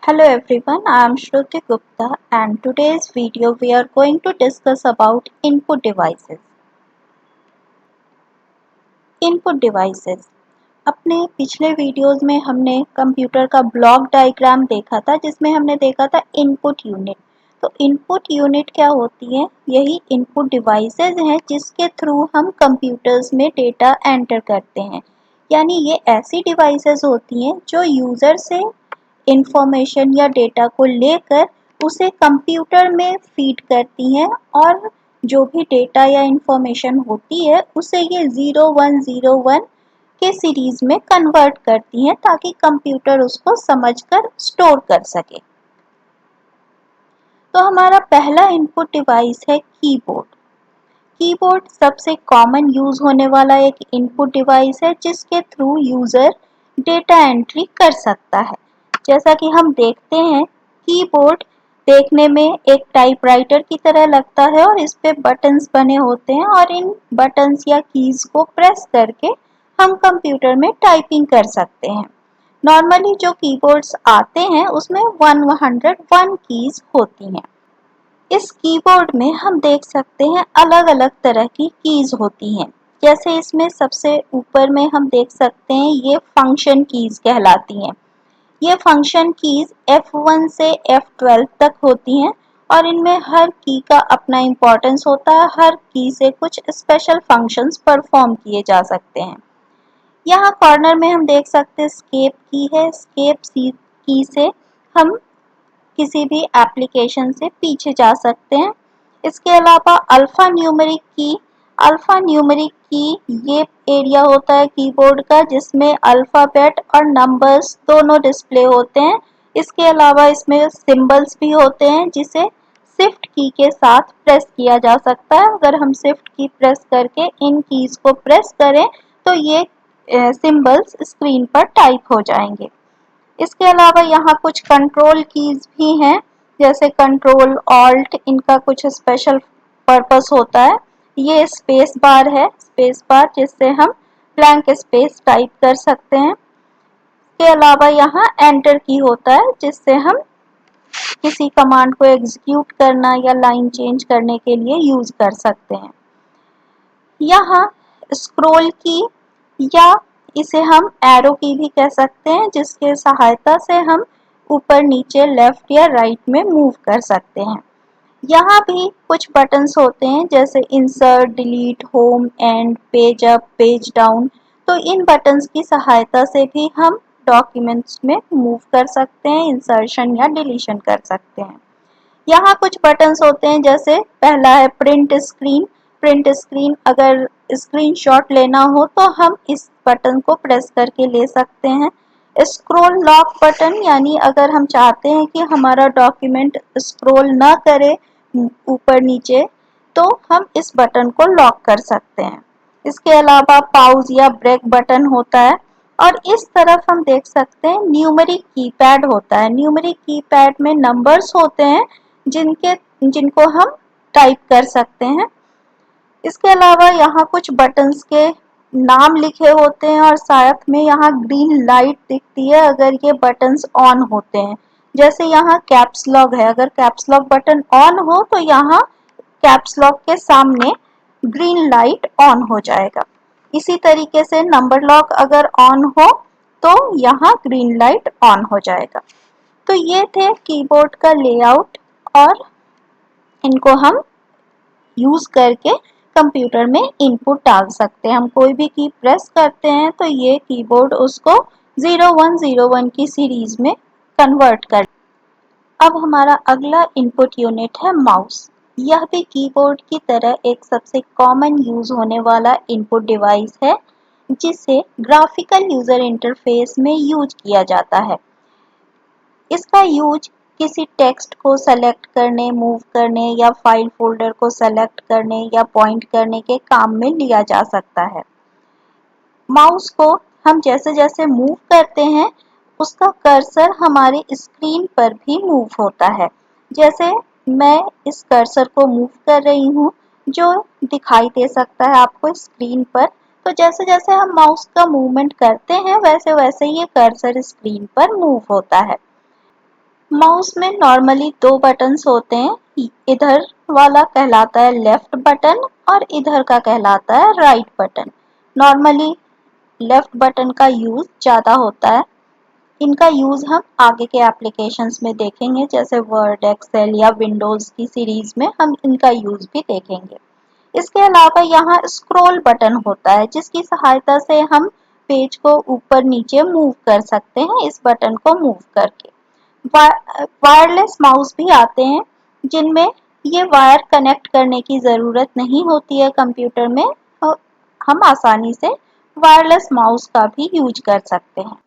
Hello everyone, I am Shruti Gupta and today's video we are going to discuss about input devices. Input devices. अपने पिछले videos में हमने computer का block diagram देखा था जिसमें हमने देखा था इनपुट यूनिट। तो इनपुट यूनिट क्या होती है? यही इनपुट डिवाइसेस हैं जिसके थ्रू हम कंप्यूटर्स में डेटा एंटर करते हैं। यानी ये ऐसी डिवाइसेस होती हैं जो यूज़र से इंफॉर्मेशन या डेटा को लेकर उसे कंप्यूटर में फीड करती हैं और जो भी डेटा या इंफॉर्मेशन होती है उसे ये 0101 के सीरीज में कन्वर्ट करती हैं ताकि कंप्यूटर उसको समझकर स्टोर कर सके। तो हमारा पहला इनपुट डिवाइस है कीबोर्ड। कीबोर्ड सबसे कॉमन यूज होने वाला एक इनपुट डिवाइस है जिसके थ्रू यूजर डेटा एंट्री कर सकता है। जैसा कि हम देखते हैं कीबोर्ड देखने में एक टाइपराइटर की तरह लगता है और इस पे बटन्स बने होते हैं और इन बटन्स या कीज को प्रेस करके हम कंप्यूटर में टाइपिंग कर सकते हैं। नॉर्मली जो कीबोर्ड्स आते हैं उसमें 101 कीज होती हैं। इस कीबोर्ड में हम देख सकते हैं अलग अलग तरह की कीज होती हैं। जैसे इसमें सबसे ऊपर में हम देख सकते हैं ये फंक्शन कीज कहलाती हैं। ये फंक्शन कीज F1 से F12 तक होती हैं और इनमें हर की का अपना इम्पोर्टेंस होता है। हर की से कुछ स्पेशल फंक्शंस परफॉर्म किए जा सकते हैं। यहाँ कॉर्नर में हम देख सकते हैं स्केप की है। स्केप की से हम किसी भी एप्लीकेशन से पीछे जा सकते हैं। इसके अलावा अल्फा न्यूमेरिक की ये एरिया होता है कीबोर्ड का जिसमें अल्फ़ाबेट और नंबर्स दोनों डिस्प्ले होते हैं। इसके अलावा इसमें सिंबल्स भी होते हैं जिसे शिफ्ट की के साथ प्रेस किया जा सकता है। अगर हम शिफ्ट की प्रेस करके इन कीज को प्रेस करें तो ये सिंबल्स स्क्रीन पर टाइप हो जाएंगे। इसके अलावा यहाँ कुछ कंट्रोल कीज भी हैं जैसे कंट्रोल ऑल्ट, इनका कुछ स्पेशल पर्पस होता है। ये स्पेस बार है, स्पेस बार जिससे हम ब्लैंक स्पेस टाइप कर सकते हैं। इसके अलावा यहाँ एंटर की होता है जिससे हम किसी कमांड को एग्जीक्यूट करना या लाइन चेंज करने के लिए यूज कर सकते हैं। यहाँ स्क्रॉल की या इसे हम एरो की भी कह सकते हैं जिसके सहायता से हम ऊपर नीचे लेफ्ट या राइट में मूव कर सकते हैं। यहाँ भी कुछ बटन्स होते हैं जैसे insert, delete, home, and, page up, page down. तो इन बटन्स की सहायता से भी हम डॉक्यूमेंट्स में मूव कर सकते हैं, इंसर्शन या डिलीशन कर सकते हैं। यहाँ कुछ बटन्स होते हैं जैसे पहला है प्रिंट स्क्रीन। प्रिंट स्क्रीन अगर स्क्रीनशॉट लेना हो तो हम इस बटन को प्रेस करके ले सकते हैं। स्क्रॉल लॉक बटन यानी अगर हम चाहते हैं कि हमारा डॉक्यूमेंट स्क्रॉल ना करे ऊपर नीचे तो हम इस बटन को लॉक कर सकते हैं। इसके अलावा पाउज या ब्रेक बटन होता है और इस तरफ हम देख सकते हैं न्यूमेरिक कीपैड होता है। न्यूमेरिक कीपैड में नंबर्स होते हैं जिनको हम टाइप कर सकते हैं। इसके अलावा यहाँ कुछ बटन्स के नाम लिखे होते हैं और साथ में यहाँ ग्रीन लाइट दिखती है अगर ये बटन्स ऑन होते हैं। जैसे यहाँ कैप्स लॉक है, अगर कैप्स लॉक बटन ऑन हो तो यहाँ कैप्स लॉक के सामने ग्रीन लाइट ऑन हो जाएगा। इसी तरीके से नंबर लॉक अगर ऑन हो तो यहाँ ग्रीन लाइट ऑन हो जाएगा। तो ये थे कीबोर्ड का लेआउट और इनको हम यूज करके कंप्यूटर में इनपुट डाल सकते हैं। हम कोई भी की प्रेस करते हैं तो ये कीबोर्ड उसको 0101 की सीरीज में कन्वर्ट कर। अब हमारा अगला इनपुट यूनिट है माउस। यह भी कीबोर्ड की तरह एक सबसे कॉमन यूज होने वाला इनपुट डिवाइस है जिसे ग्राफिकल यूजर इंटरफेस में यूज किया जाता है। इसका यूज किसी टेक्स्ट को सेलेक्ट करने, मूव करने या फाइल फोल्डर को सेलेक्ट करने या पॉइंट करने के काम में लिया जा सकता है। माउस को हम जैसे जैसे मूव करते हैं उसका कर्सर हमारे स्क्रीन पर भी मूव होता है। जैसे मैं इस कर्सर को मूव कर रही हूँ जो दिखाई दे सकता है आपको स्क्रीन पर। तो जैसे जैसे हम माउस का मूवमेंट करते हैं वैसे वैसे ये कर्सर स्क्रीन पर मूव होता है। माउस में नॉर्मली दो बटन्स होते हैं, इधर वाला कहलाता है लेफ्ट बटन और इधर का कहलाता है right button. Normally left button का यूज ज़्यादा होता है। इनका यूज हम आगे के एप्लीकेशंस में देखेंगे, जैसे वर्ड, एक्सेल या विंडोज की सीरीज में हम इनका यूज भी देखेंगे। इसके अलावा यहाँ स्क्रॉल बटन होता है, जिसकी सहायता से हम पेज को ऊपर नीचे मूव कर सकते हैं इस बटन को मूव करके। वायरलेस माउस भी आते हैं, जिनमें ये वायर कनेक्ट करने की ज़रूरत नहीं होती है कंप्यूटर में, और हम आसानी से वायरलेस माउस का भी यूज कर सकते हैं।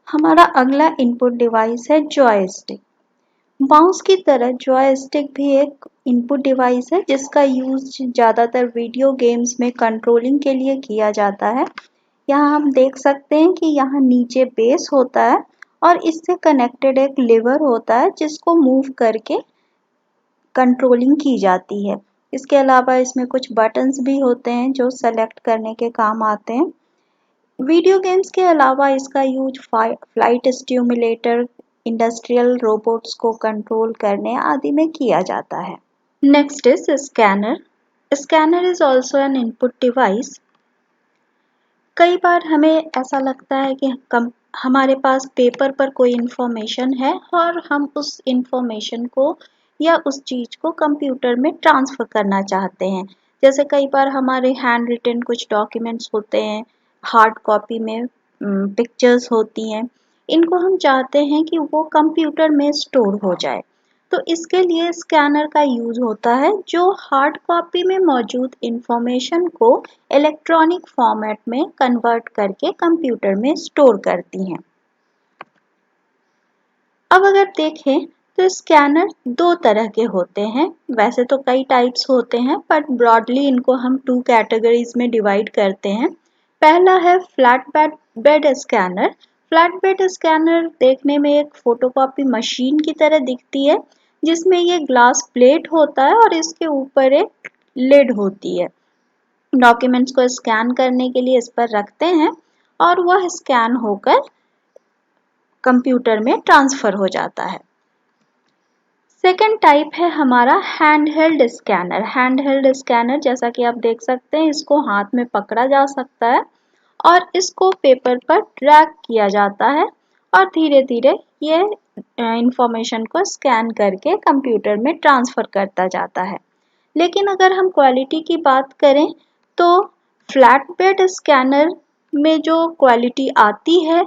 हमारा अगला इनपुट डिवाइस है जॉयस्टिक। माउस की तरह जॉयस्टिक भी एक इनपुट डिवाइस है, जिसका यूज ज़्यादातर वीडियो गेम्स में कंट्रोलिंग के लिए किया जाता है। यहाँ हम देख सकते हैं कि यहाँ नीचे बेस होता है और इससे कनेक्टेड एक लिवर होता है, जिसको मूव करके कंट्रोलिंग की जाती है। इसके अलावा इसमें कुछ बटन्स भी होते हैं जो सेलेक्ट करने के काम आते हैं। वीडियो गेम्स के अलावा इसका use flight stimulator, industrial robots को कंट्रोल करने आदि में किया जाता है। Next is scanner. Scanner is also an input device. कई बार हमें ऐसा लगता है कि हमारे पास पेपर पर कोई इंफॉर्मेशन है और हम उस इंफॉर्मेशन को या उस चीज को कंप्यूटर में ट्रांसफर करना चाहते हैं। जैसे कई बार हमारे हैंड रिटन कुछ डॉक्यूमेंट्स होते हैं, हार्ड कॉपी में पिक्चर्स होती हैं, इनको हम चाहते हैं कि वो कंप्यूटर में स्टोर हो जाए। तो इसके लिए स्कैनर का यूज होता है, जो हार्ड कॉपी में मौजूद इंफॉर्मेशन को इलेक्ट्रॉनिक फॉर्मेट में कन्वर्ट करके कंप्यूटर में स्टोर करती हैं। अब अगर देखें तो स्कैनर दो तरह के होते हैं। वैसे तो कई टाइप्स होते हैं, बट ब्रॉडली इनको हम 2 कैटेगरीज में डिवाइड करते हैं। पहला है flat bed scanner. Flat bed scanner देखने में एक फोटोकॉपी मशीन की तरह दिखती है, जिसमें ये ग्लास प्लेट होता है और इसके ऊपर एक लिड होती है। डॉक्यूमेंट्स को स्कैन करने के लिए इस पर रखते हैं और वह स्कैन होकर कंप्यूटर में ट्रांसफर हो जाता है। सेकेंड टाइप है हमारा hand held scanner. Hand held scanner जैसा कि आप देख सकते हैं, इसको हाथ में पकड़ा जा सकता है और इसको पेपर पर ड्रैग किया जाता है और धीरे धीरे ये इंफॉर्मेशन को स्कैन करके कंप्यूटर में ट्रांसफर करता जाता है। लेकिन अगर हम क्वालिटी की बात करें तो फ्लैट बेड स्कैनर में जो क्वालिटी आती है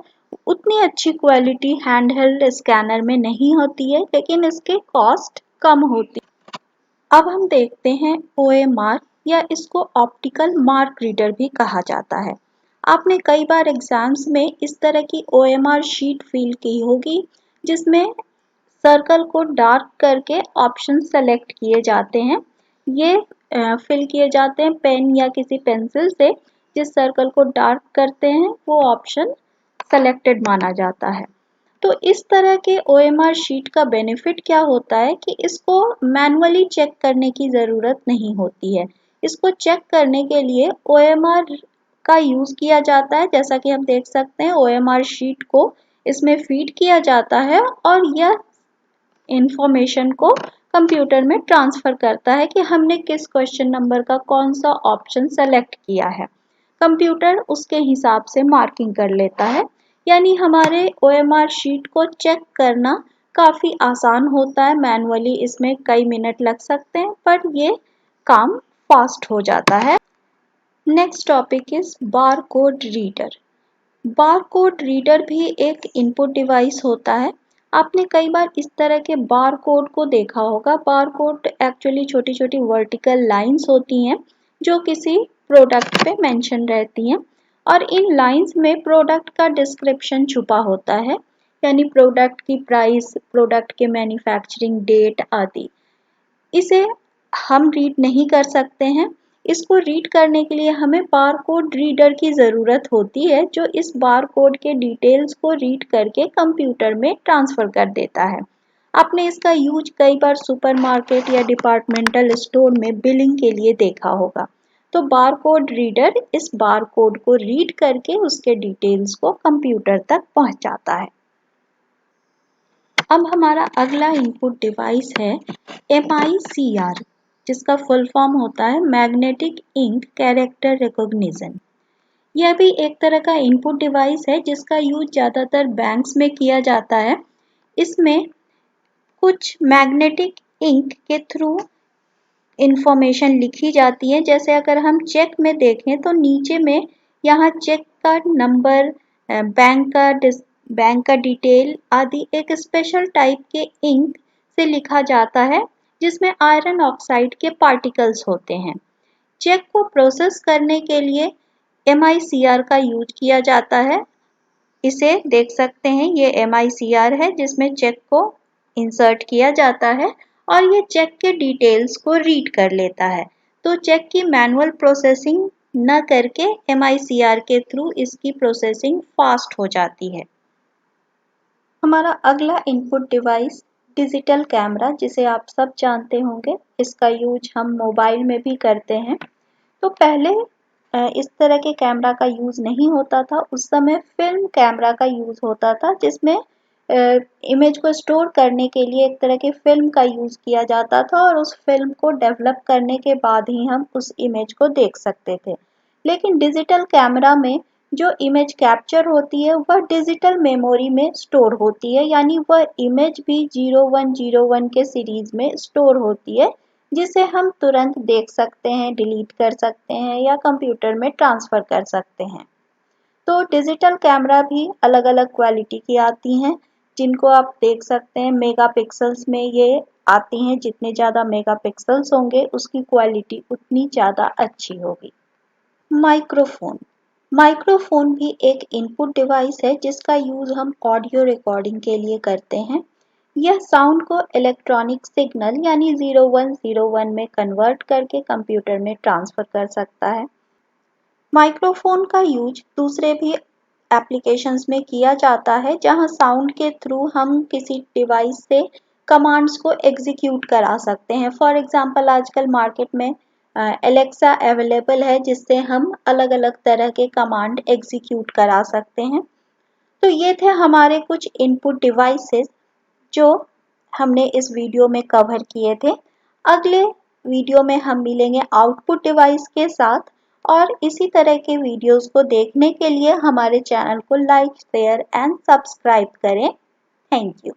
उतनी अच्छी क्वालिटी हैंड हेल्ड स्कैनर में नहीं होती है, लेकिन इसके कॉस्ट कम होती है। अब हम देखते हैं OMR, या इसको ऑप्टिकल मार्क रीडर भी कहा जाता है। आपने कई बार एग्जाम्स में इस तरह की OMR शीट फिल की होगी, जिसमें सर्कल को डार्क करके ऑप्शन सेलेक्ट किए जाते हैं। ये फिल किए जाते हैं पेन या किसी पेंसिल से। जिस सर्कल को डार्क करते हैं वो ऑप्शन सेलेक्टेड माना जाता है। तो इस तरह के OMR शीट का बेनिफिट क्या होता है कि इसको मैनुअली चेक करने की ज़रूरत नहीं होती है। इसको चेक करने के लिए OMR का यूज़ किया जाता है। जैसा कि हम देख सकते हैं, OMR शीट को इसमें फीड किया जाता है और यह इंफॉर्मेशन को कंप्यूटर में ट्रांसफर करता है कि हमने किस क्वेश्चन नंबर का कौन सा ऑप्शन सेलेक्ट किया है। कंप्यूटर उसके हिसाब से मार्किंग कर लेता है। यानी हमारे OMR शीट को चेक करना काफ़ी आसान होता है। मैनुअली इसमें कई मिनट लग सकते हैं, पर ये काम फास्ट हो जाता है। Next topic is bar code reader. Bar code reader भी एक इनपुट डिवाइस होता है। आपने कई बार इस तरह के बार कोड को देखा होगा। बार कोड एक्चुअली छोटी छोटी वर्टिकल लाइंस होती हैं जो किसी प्रोडक्ट पे मेंशन रहती हैं, और इन लाइंस में प्रोडक्ट का डिस्क्रिप्शन छुपा होता है, यानी प्रोडक्ट की प्राइस, प्रोडक्ट के मैन्युफैक्चरिंग डेट आदि। इसे हम रीड नहीं कर सकते हैं। इसको रीड करने के लिए हमें बार कोड रीडर की ज़रूरत होती है, जो इस बार कोड के डिटेल्स को रीड करके कंप्यूटर में ट्रांसफ़र कर देता है। आपने इसका यूज कई बार सुपरमार्केट या डिपार्टमेंटल स्टोर में बिलिंग के लिए देखा होगा। तो बार कोड रीडर इस बार कोड को रीड करके उसके डिटेल्स को कंप्यूटर तक पहुंचाता है। अब हमारा अगला इनपुट डिवाइस है MICR, जिसका फुल फॉर्म होता है मैग्नेटिक इंक कैरेक्टर रिकॉग्निशन। यह भी एक तरह का इनपुट डिवाइस है जिसका यूज ज़्यादातर बैंक्स में किया जाता है। इसमें कुछ मैग्नेटिक इंक के थ्रू इंफॉर्मेशन लिखी जाती है। जैसे अगर हम चेक में देखें तो नीचे में यहाँ चेक का नंबर, बैंक का डिटेल आदि एक स्पेशल टाइप के इंक से लिखा जाता है जिसमें आयरन ऑक्साइड के पार्टिकल्स होते हैं। चेक को प्रोसेस करने के लिए MICR का यूज किया जाता है। इसे देख सकते हैं, ये MICR है जिसमें चेक को इंसर्ट किया जाता है और ये चेक के डिटेल्स को रीड कर लेता है। तो चेक की मैनुअल प्रोसेसिंग न करके MICR के थ्रू इसकी प्रोसेसिंग फास्ट हो जाती है। हमारा अगला इनपुट डिवाइस डिजिटल कैमरा, जिसे आप सब जानते होंगे। इसका यूज हम मोबाइल में भी करते हैं। तो पहले इस तरह के कैमरा का यूज नहीं होता था। उस समय फिल्म कैमरा का यूज होता था जिसमें इमेज को स्टोर करने के लिए एक तरह के फिल्म का यूज किया जाता था और उस फिल्म को डेवलप करने के बाद ही हम उस इमेज को देख सकते थे। लेकिन डिजिटल कैमरा में जो इमेज कैप्चर होती है वह डिजिटल मेमोरी में स्टोर होती है, यानी वह इमेज भी 0101 के सीरीज में स्टोर होती है जिसे हम तुरंत देख सकते हैं, डिलीट कर सकते हैं या कंप्यूटर में ट्रांसफर कर सकते हैं। तो डिजिटल कैमरा भी अलग अलग क्वालिटी की आती हैं जिनको आप देख सकते हैं। मेगापिक्सल्स में ये आती हैं, जितने ज़्यादा मेगापिक्सल्स होंगे उसकी क्वालिटी उतनी ज़्यादा अच्छी होगी। माइक्रोफोन माइक्रोफोन भी एक इनपुट डिवाइस है जिसका यूज हम ऑडियो रिकॉर्डिंग के लिए करते हैं। यह साउंड को इलेक्ट्रॉनिक सिग्नल यानी 0101 में कन्वर्ट करके कंप्यूटर में ट्रांसफर कर सकता है। माइक्रोफोन का यूज दूसरे भी एप्लीकेशंस में किया जाता है जहां साउंड के थ्रू हम किसी डिवाइस से कमांड्स को एग्जीक्यूट करा सकते हैं। फॉर एग्जांपल आजकल मार्केट में एलेक्सा अवेलेबल है जिससे हम अलग अलग तरह के कमांड एग्जीक्यूट करा सकते हैं। तो ये थे हमारे कुछ इनपुट डिवाइसेस जो हमने इस वीडियो में कवर किए थे। अगले वीडियो में हम मिलेंगे आउटपुट डिवाइस के साथ और इसी तरह के वीडियोस को देखने के लिए हमारे चैनल को लाइक, शेयर एंड सब्सक्राइब करें। Thank you.